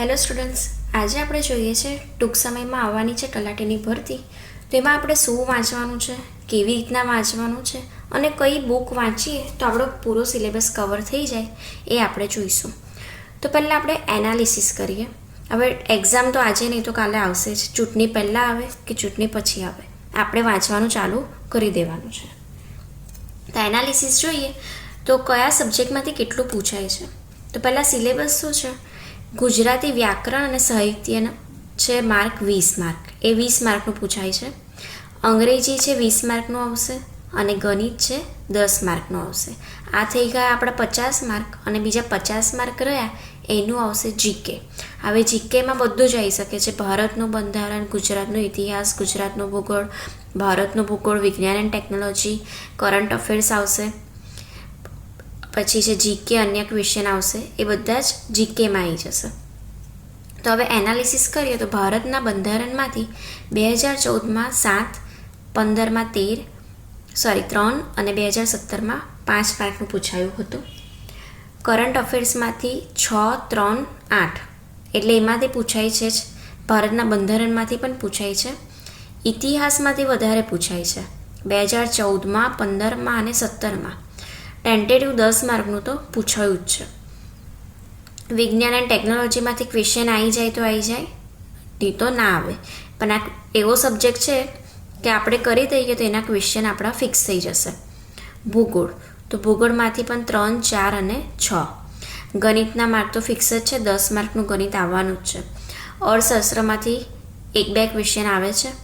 Hello students, આજે આપણે જોઈએ છે ટૂંક સમયમાં આવવાની છે તલાટીની ભરતી. તો એમાં આપણે શું વાંચવાનું છે, કેવી રીતના વાંચવાનું છે અને કઈ બુક વાંચીએ તો આપણો પૂરો સિલેબસ કવર થઈ જાય એ આપણે જોઈશું. તો પહેલાં આપણે એનાલિસિસ કરીએ. હવે એક્ઝામ તો આજે નહીં તો કાલે આવશે જ. ચૂંટણી પહેલાં આવે કે ચૂંટણી પછી આવે, આપણે વાંચવાનું ચાલુ કરી દેવાનું છે. તો એનાલિસિસ જોઈએ તો કયા સબ્જેક્ટમાંથી કેટલું પૂછાય છે. તો પહેલાં સિલેબસ શું છે? ગુજરાતી વ્યાકરણ અને સાહિત્યના છે માર્ક 20 માર્ક, એ 20 માર્કનું પૂછાય છે. અંગ્રેજી છે 20 માર્કનું આવશે અને ગણિત છે 10 માર્કનું આવશે. આ થઈ ગયા આપણા 50 માર્ક અને બીજા 50 માર્ક રહ્યા એનું આવશે જીકે. હવે જીકેમાં બધું જ આવી શકે છે. ભારતનું બંધારણ, ગુજરાતનો ઇતિહાસ, ગુજરાતનો ભૂગોળ, ભારતનો ભૂગોળ, વિજ્ઞાન એન્ડ ટેકનોલોજી, કરંટ અફેર્સ આવશે. પછી છે જીકે, અન્ય ક્વેશ્ચન આવશે. એ બધા જ જીકેમાં આવી જશે. તો હવે એનાલિસિસ કરીએ તો ભારતના બંધારણમાંથી 2014માં 7, 15માં 3 અને 2017માં 5 માર્કનું પૂછાયું હતું. કરંટ અફેર્સમાંથી 6, 3, 8 એટલે એમાંથી પૂછાય છે જ. ભારતના બંધારણમાંથી પણ પૂછાય છે. ઇતિહાસમાંથી વધારે પૂછાય છે 2014માં, 15માં અને 17માં. ટેન્ટેટિવ 10 માર્કનું તો પૂછાયું જ છે. વિજ્ઞાન એન્ડ ટેકનોલોજીમાંથી ક્વેશ્ચન આવી જાય તો આવી જાય, નહીં તો ના આવે. પણ આ એવો સબ્જેક્ટ છે કે આપણે કરી દઈએ તો એના ક્વેશ્ચન આપણા ફિક્સ થઈ જશે. ભૂગોળ, તો ભૂગોળમાંથી પણ 3, 4 અને 6. ગણિતના માર્ક તો ફિક્સ જ છે, 10 માર્કનું ગણિત આવવાનું જ છે. અર્થશાસ્ત્રમાંથી 1-2 ક્વેશ્ચન આવે છે.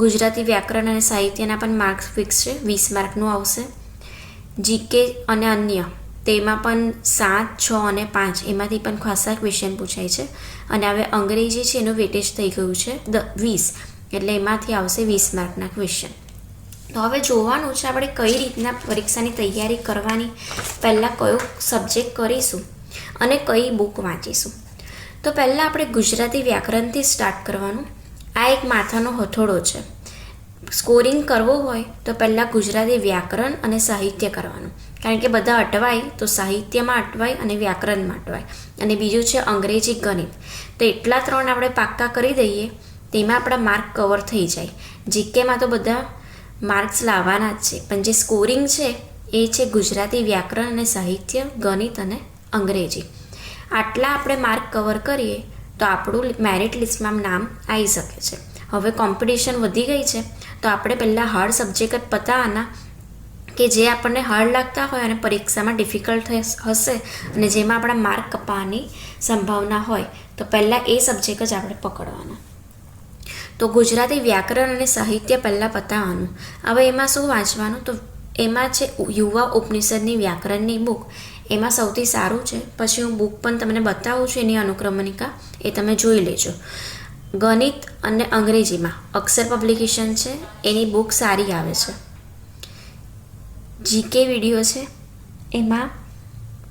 ગુજરાતી વ્યાકરણ અને સાહિત્યના પણ માર્ક્સ ફિક્સ છે, 20 માર્કનું આવશે. જીકે અને અન્ય તેમાં પણ 7, 6 અને 5 એમાંથી પણ ખાસા ક્વેશ્ચન પૂછાય છે. અને હવે અંગ્રેજી છે એનું વેટેજ થઈ ગયું છે 20, એટલે એમાંથી આવશે 20 માર્કના ક્વેશ્ચન. તો હવે જોવાનું છે આપણે કઈ રીતના પરીક્ષાની તૈયારી કરવાની, પહેલાં કયો સબ્જેક્ટ કરીશું અને કઈ બુક વાંચીશું. તો પહેલાં આપણે ગુજરાતી વ્યાકરણથી સ્ટાર્ટ કરવાનું. આ એક માથાનો હથોડો છે. સ્કોરિંગ કરવું હોય તો પહેલાં ગુજરાતી વ્યાકરણ અને સાહિત્ય કરવાનું, કારણ કે બધા અટવાય તો સાહિત્યમાં અટવાય અને વ્યાકરણમાં અટવાય. અને બીજું છે અંગ્રેજી, ગણિત. તો એટલા 3 આપણે પાક્કા કરી દઈએ, તેમાં આપણા માર્ક કવર થઈ જાય. જીકેમાં તો બધા માર્ક્સ લાવવાના જ છે, પણ જે સ્કોરિંગ છે એ છે ગુજરાતી વ્યાકરણ અને સાહિત્ય, ગણિત અને અંગ્રેજી. આટલા આપણે માર્ક કવર કરીએ તો આપણું મેરિટ લિસ્ટમાં નામ આવી શકે છે. હવે કોમ્પિટિશન વધી ગઈ છે તો આપણે પહેલાં હાર્ડ સબ્જેક્ટ જ પતાવવાના, કે જે આપણને હાર્ડ લાગતા હોય અને પરીક્ષામાં ડિફિકલ્ટ હશે અને જેમાં આપણા માર્ક કપાવવાની સંભાવના હોય તો પહેલાં એ સબ્જેક્ટ જ આપણે પકડવાના. તો ગુજરાતી વ્યાકરણ અને સાહિત્ય પહેલાં પતાવવાનું. હવે એમાં શું વાંચવાનું? તો એમાં છે યુવા ઉપનિષદની વ્યાકરણની બુક. એમાં સૌથી સારું છે. પછી હું બુક પણ તમને બતાવું છું, એની અનુક્રમણિકા એ તમે જોઈ લેજો. ગણિત અને અંગ્રેજીમાં અક્ષર પબ્લિકેશન છે, એની બુક સારી આવે છે. જીકે વિડીયો છે, એમાં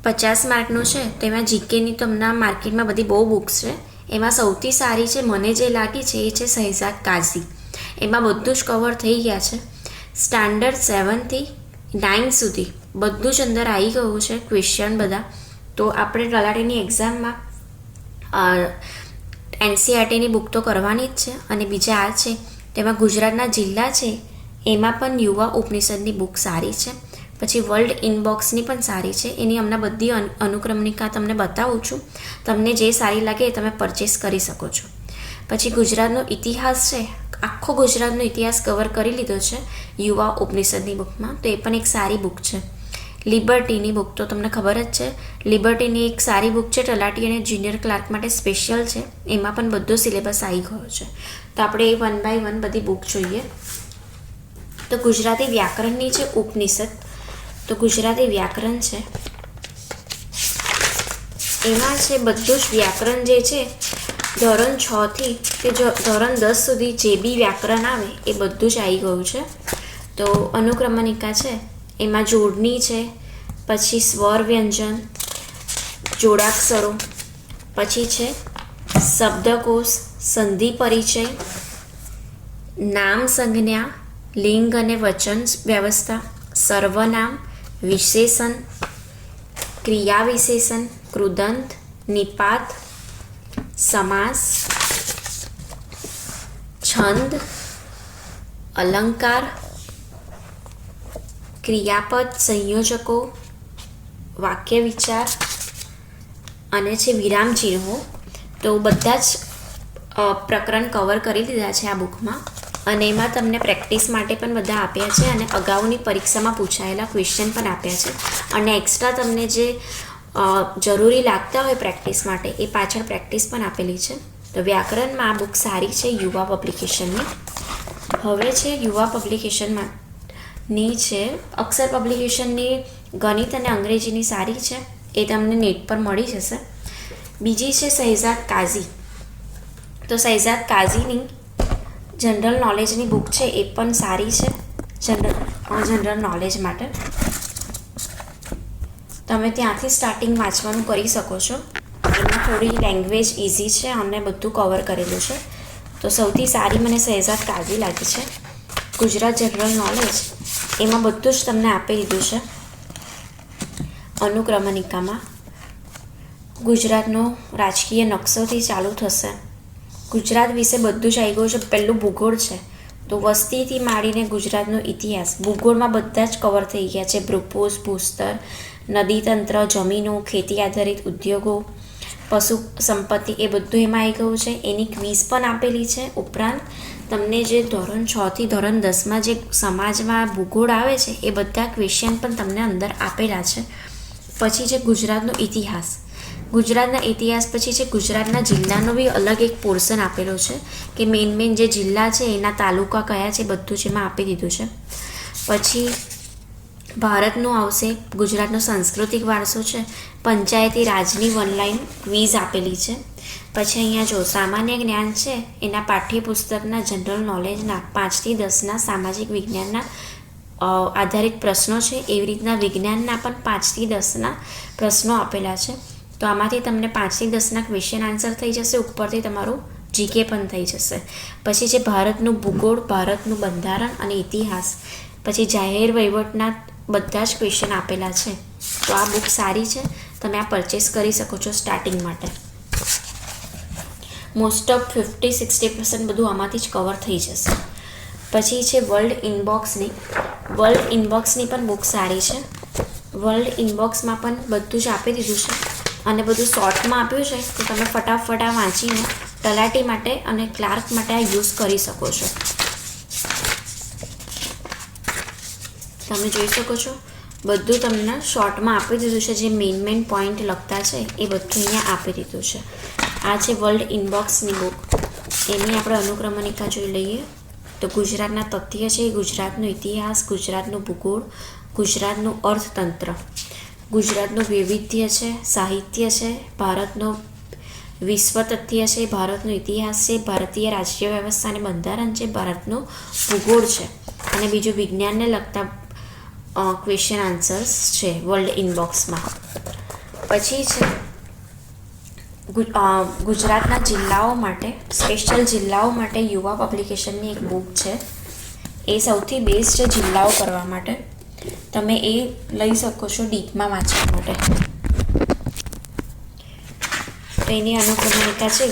50 માર્કનું છે. તો એમાં જીકેની તો હમણાં માર્કેટમાં બધી બહુ બુક્સ છે. એમાં સૌથી સારી છે, મને જે લાગી છે એ છે શહેજાદ કાઝી. એમાં બધું જ કવર થઈ ગયા છે. સ્ટાન્ડર્ડ 7 થી 9 સુધી બધું જ અંદર આવી ગયું છે ક્વેશ્ચન બધા. તો આપણે તલાટીની એક્ઝામમાં NCERTની બુક તો કરવાની જ છે. અને બીજા આ છે તેમાં ગુજરાતના જિલ્લા છે એમાં પણ યુવા ઉપનિષદની બુક સારી છે. પછી વર્લ્ડ ઇનબોક્સની પણ સારી છે. એની હમણાં બધી અનુક્રમણિકા તમને બતાવું છું. તમને જે સારી લાગે એ તમે પરચેસ કરી શકો છો. પછી ગુજરાતનો ઇતિહાસ છે, આખો ગુજરાતનો ઇતિહાસ કવર કરી લીધો છે યુવા ઉપનિષદની બુકમાં. તો એ પણ એક સારી બુક છે. લિબર્ટીની બુક તો તમને ખબર જ છે. લિબર્ટીની એક સારી બુક છે, તલાટી અને જુનિયર ક્લાર્ક માટે સ્પેશિયલ છે. એમાં પણ બધો સિલેબસ આવી ગયો છે. તો આપણે એ 1 by 1 બધી બુક જોઈએ. તો ગુજરાતી વ્યાકરણની છે ઉપનિષદ. તો ગુજરાતી વ્યાકરણ છે એમાં છે બધું જ વ્યાકરણ જે છે ધોરણ 6 થી તે ધોરણ 10 સુધી જે બી વ્યાકરણ આવે એ બધું જ આવી ગયું છે. તો અનુક્રમણિકા છે એમાં જોડણી છે, પછી સ્વર વ્યંજન, જોડાક્ષરો, પછી છે શબ્દકોશ, સંધિ પરિચય, નામ સંજ્ઞા, લિંગ અને વચન વ્યવસ્થા, સર્વનામ, વિશેષણ, ક્રિયા વિશેષણ, કૃદંત, નિપાત, સમાસ, છંદ, અલંકાર, ક્રિયાપદ, સંયોજકો, વાક્ય વિચાર અને છે વિરામ ચિહ્નો. તો બધા જ પ્રકરણ કવર કરી દીધા છે આ બુકમાં, અને એમાં તમને પ્રેક્ટિસ માટે પણ બધા આપ્યા છે, અને અગાઉની પરીક્ષામાં પૂછાયેલા ક્વેશ્ચન પણ આપ્યા છે, અને એક્સ્ટ્રા તમને જે જરૂરી લાગતા હોય પ્રેક્ટિસ માટે એ પાછળ પ્રેક્ટિસ પણ આપેલી છે. તો વ્યાકરણમાં આ બુક સારી છે યુવા પબ્લિકેશનની. હવે છે યુવા પબ્લિકેશનમાંની છે અક્ષર પબ્લિકેશનની ગણિત અને અંગ્રેજીની સારી છે, એ તમને નેટ પર મળી જશે. બીજી છે શહેજાદ કાઝી. તો શહેજાદ કાઝીની જનરલ નોલેજની બુક છે, એ પણ સારી છે જનરલ નોલેજ માટે. તમે ત્યાંથી સ્ટાર્ટિંગ વાંચવાનું કરી શકો છો. એમાં થોડી લેંગ્વેજ ઇઝી છે અને બધું કવર કરેલું છે. તો સૌથી સારી મને શહેજાદ કાઝી લાગી છે. ગુજરાત જનરલ નોલેજ એમાં બધું જ તમને આપી દીધું છે. અનુક્રમણિકામાં ગુજરાતનો રાજકીય નકશોથી ચાલુ થશે. ગુજરાત વિશે બધું જ આવી ગયું છે. પહેલું ભૂગોળ છે, તો વસ્તીથી માંડીને ગુજરાતનો ઇતિહાસ ભૂગોળમાં બધા જ કવર થઈ ગયા છે. ભૂપોષ, ભૂસ્તર, નદીતંત્ર, જમીનો, ખેતી આધારિત ઉદ્યોગો, પશુ સંપત્તિ, એ બધું એમાં આવી ગયું છે. એની ક્વિઝ પણ આપેલી છે. ઉપરાંત તમને જે ધોરણ 6 થી ધોરણ 10માં જે સમાજમાં ભૂગોળ આવે છે એ બધા ક્વેશ્ચન પણ તમને અંદર આપેલા છે. પછી છે ગુજરાતનો ઇતિહાસ. ગુજરાતના ઇતિહાસ પછી છે ગુજરાતના જિલ્લાનો બી અલગ એક પોર્શન આપેલો છે કે મેઇન જે જિલ્લા છે એના તાલુકા કયા છે બધું જ એમાં આપી દીધું છે. પછી ભારતનું આવશે, ગુજરાતનો સાંસ્કૃતિક વારસો છે, પંચાયતી રાજની વનલાઈન ક્વિઝ આપેલી છે. પછી અહીંયા જો સામાન્ય જ્ઞાન છે એના પાઠ્યપુસ્તકના જનરલ નોલેજના 5 થી 10ના સામાજિક વિજ્ઞાનના આધારિત પ્રશ્નો છે. એવી રીતના વિજ્ઞાનના પણ 5 થી 10ના પ્રશ્નો આપેલા છે. તો આમાંથી તમને 5 થી 10ના ક્વેશ્ચન આન્સર થઈ જશે. ઉપરથી તમારું જીકે પણ થઈ જશે. પછી છે ભારતનું ભૂગોળ, ભારતનું બંધારણ અને ઇતિહાસ, પછી જાહેર વહીવટના બધા જ ક્વેશ્ચન આપેલા છે. તો આ બુક સારી છે, તમે આ પરચેસ કરી શકો છો સ્ટાર્ટિંગ માટે. મોસ્ટ ઓફ 50-60% બધું આમાંથી જ કવર થઈ જશે. પછી છે વર્લ્ડ ઇનબોક્સની પણ બુક સારી છે. વર્લ્ડ ઇનબોક્સમાં પણ બધું જ આપી દીધું છે અને બધું શોર્ટમાં આપ્યું છે. તો તમે ફટાફટ આ વાંચીને તલાટી માટે અને ક્લાર્ક માટે આ યુઝ કરી શકો છો. તમે જોઈ શકો છો બધું તમને શોર્ટમાં આપી દીધું છે. જે મેઇન પોઈન્ટ લખતા છે એ બધું અહીંયા આપી દીધું છે. આ છે વર્લ્ડ ઇનબોક્સની બુક. એની આપણે અનુક્રમણિકા જોઈ લઈએ. તો ગુજરાતના તથ્ય છે, ગુજરાતનો ઇતિહાસ, ગુજરાતનું ભૂગોળ, ગુજરાતનું અર્થતંત્ર, ગુજરાતનું વૈવિધ્ય છે, સાહિત્ય છે, ભારતનો વિશ્વ તથ્ય છે, ભારતનો ઇતિહાસ છે, ભારતીય રાજ્ય વ્યવસ્થા અને બંધારણ છે, ભારતનો ભૂગોળ છે, અને બીજું વિજ્ઞાનને લગતા ક્વેશ્ચન આન્સર્સ છે વર્લ્ડ ઇનબોક્સમાં. પછી છે ગુજરાતના જિલ્લાઓ માટે, સ્પેશિયલ જિલ્લાઓ માટે યુવા પબ્લિકેશનની એક બુક છે. એ સૌથી બેસ્ટ છે જિલ્લાઓ કરવા માટે. તમે એ લઈ શકો છો ડીપમાં વાંચવા માટે. તો એની અનુક્રમણિકા છે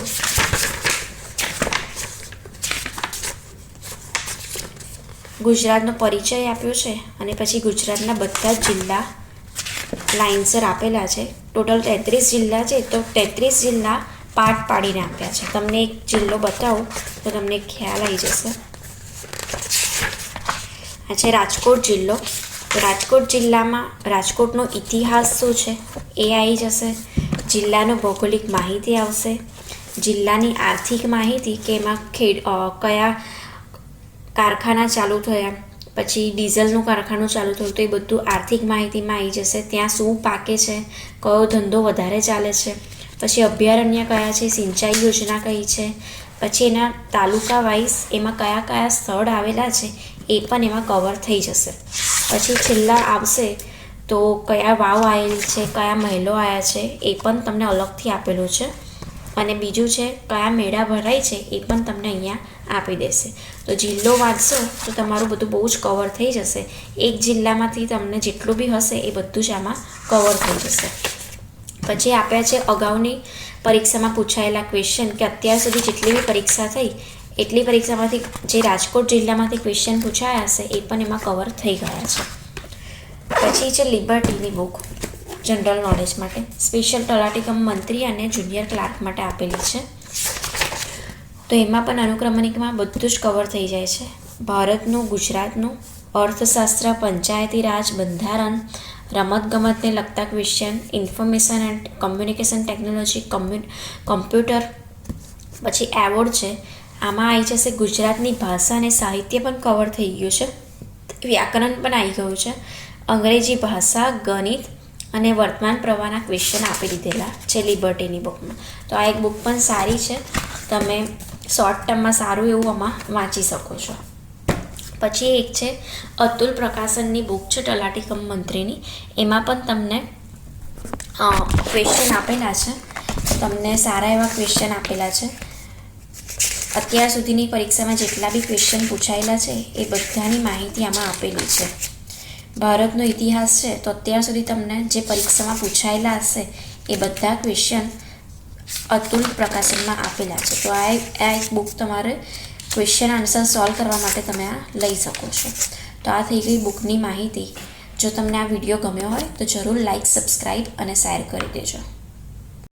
ગુજરાતનો પરિચય આપ્યો છે, અને પછી ગુજરાતના બધા જ જિલ્લા લાઇન્સર આપેલા છે. ટોટલ 33 જિલ્લા છે. તો 33 જિલ્લા પાર્ટ પાડીને આપ્યા છે. તમને એક જિલ્લો બતાવો તો તમને ખ્યાલ આવી જશે. આ છે રાજકોટ જિલ્લો. તો રાજકોટ જિલ્લામાં રાજકોટનો ઇતિહાસ શું છે એ આવી જશે. જિલ્લાનો ભૌગોલિક માહિતી આવશે. જિલ્લાની આર્થિક માહિતી કે એમાં કયા કારખાના ચાલુ થયા, પછી ડીઝલનું કારખાનું ચાલુ થયું તો એ બધું આર્થિક માહિતીમાં આવી જશે. ત્યાં શું પાકે છે, કયો ધંધો વધારે ચાલે છે, પછી અભયારણ્ય કયા છે, સિંચાઈ યોજના કઈ છે, પછી એના તાલુકા વાઇઝ એમાં કયા કયા સ્થળ આવેલા છે એ પણ એમાં કવર થઈ જશે. પછી છેલ્લા આવશે તો કયા વાવ આવેલી છે, કયા મહેલો આવ્યા છે એ પણ તમને અલગથી આપેલું છે. અને બીજું છે કયા મેળા ભરાય છે એ પણ તમને અહીંયા આપી દેશે. તો જિલ્લો વાંચશો તો તમારું બધું બહુ જ કવર થઈ જશે. એક જિલ્લામાંથી તમને જેટલું બી હશે એ બધું જ આમાં કવર થઈ જશે. પછી આપ્યા છે અગાઉની પરીક્ષામાં પૂછાયેલા ક્વેશ્ચન, કે અત્યાર સુધી જેટલી બી પરીક્ષા થઈ એટલી પરીક્ષામાંથી જે રાજકોટ જિલ્લામાંથી ક્વેશ્ચન પૂછાયા હશે એ પણ એમાં કવર થઈ ગયા છે. પછી છે લિબર્ટીની બુક, જનરલ નોલેજ માટે, સ્પેશિયલ તલાટી કમ મંત્રી અને જુનિયર ક્લાર્ક માટે આપેલી છે. તો એમાં પણ અનુક્રમણિકમાં બધું જ કવર થઈ જાય છે. ભારતનું, ગુજરાતનું, અર્થશાસ્ત્ર, પંચાયતી રાજ, બંધારણ, રમતગમતને લગતા question, information and communication technology, computer. પછી એવોર્ડ છે, આમાં આવી જશે ગુજરાતની ભાષા અને સાહિત્ય પણ કવર થઈ ગયું છે, વ્યાકરણ પણ આવી ગયું છે, અંગ્રેજી ભાષા, ગણિત અને વર્તમાન પ્રવાહના ક્વેશ્ચન આપી દીધેલા છે લિબર્ટીની બુકમાં. તો આ એક બુક પણ સારી છે, તમે શોર્ટ ટર્મમાં સારું એવું આમાં વાંચી શકો છો. પછી એક છે અતુલ પ્રકાશનની બુક છે તલાટી કમ મંત્રીની, એમાં પણ તમને ક્વેશ્ચન આપેલા છે, તમને સારા એવા ક્વેશ્ચન આપેલા છે. અત્યાર સુધીની પરીક્ષામાં જેટલા બી ક્વેશ્ચન પૂછાયેલા છે એ બધાની માહિતી આમાં આપેલી છે. ભારતનો ઇતિહાસ છે તો અત્યાર સુધી તમને જે પરીક્ષામાં પૂછાયેલા હશે એ બધા ક્વેશ્ચન અતુલ પ્રકાશનમાં આપેલા છે. તો આ એક બુક તમારે ક્વેશ્ચન આન્સર સોલ્વ કરવા માટે તમે આ લઈ શકો છો. તો આ થઈ ગઈ બુકની માહિતી. જો તમને આ વિડીયો ગમ્યો હોય તો જરૂર લાઇક, સબસ્ક્રાઈબ અને શેર કરી દેજો.